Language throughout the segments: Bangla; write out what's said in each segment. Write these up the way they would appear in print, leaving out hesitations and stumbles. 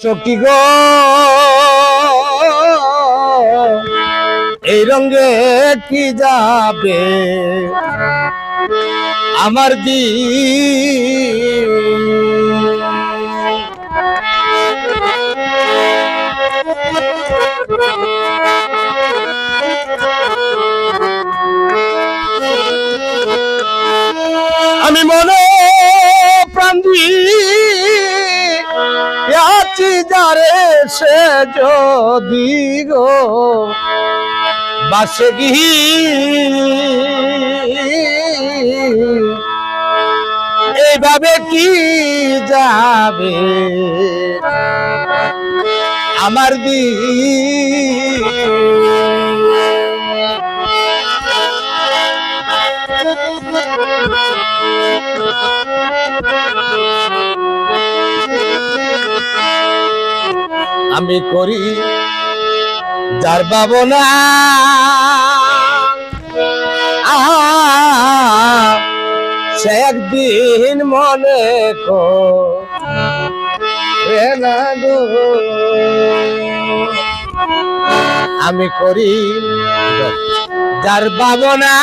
সখী গো এই রঙে কি যাবে আমার আমি মনে প্রাণ আছি যারে সে যদি গো বাসে গি এইভাবে কি যাবে আমার আমি করি যার ভাবনা সে একদিন মনে করে না গো আমি করি যার ভাবনা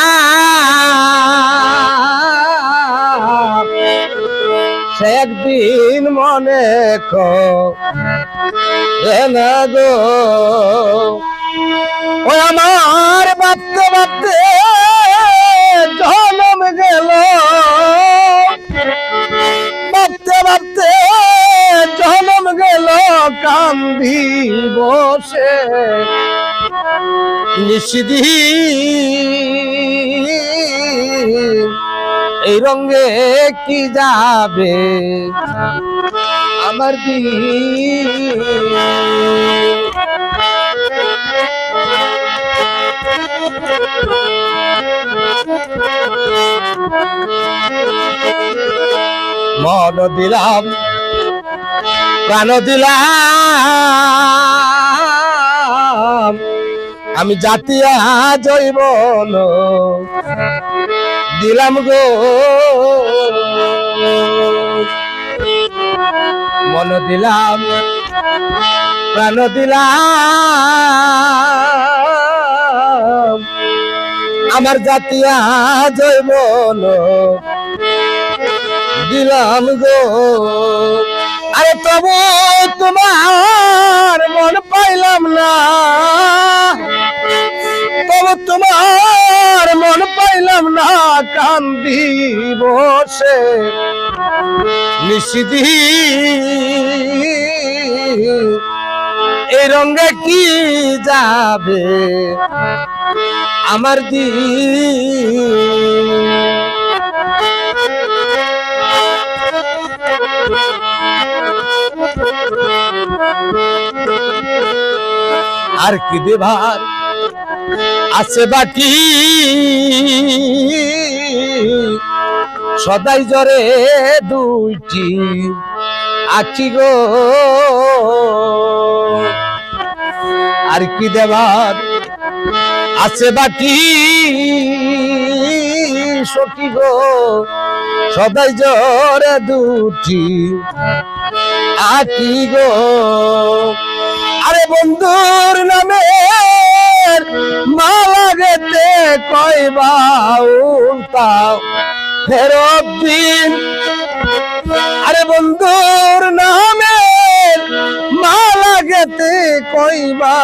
সে একদিন মনে করে না গো ও আমার ভাবতে ভাবতে জনম গেল ভাবতে ভাবতে জনম গেল কান্দি বসে নিশিদিন এই রঙে কি যাবে আমার মন দিলাম প্রাণ দিলাম আমি জাতিয়া জৈবন দিলাম গো মন দিলাম প্রাণ দিলাম আমার জাতিয়া জৈবন দিলাম গো আরে তবু তোমার মন পাইলাম না তবু তোমার মন পাইলাম না কান্দি বসে নিশিদিন এই রঙে কি যাবে আমার আর কি দেবার আছে বাকি সদাই জরে দুইটি আখি গো আর কি দেবার আছে বাকি সখী গো সদাই জরে দুটি আখি গো আরে বন্ধুর নামে মালা গেতে কইবা উল্টাও ফেরত দিন আরে বন্ধুর নামে মালা গেতে কইবা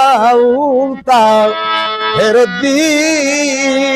উল্টাও ফেরত দিন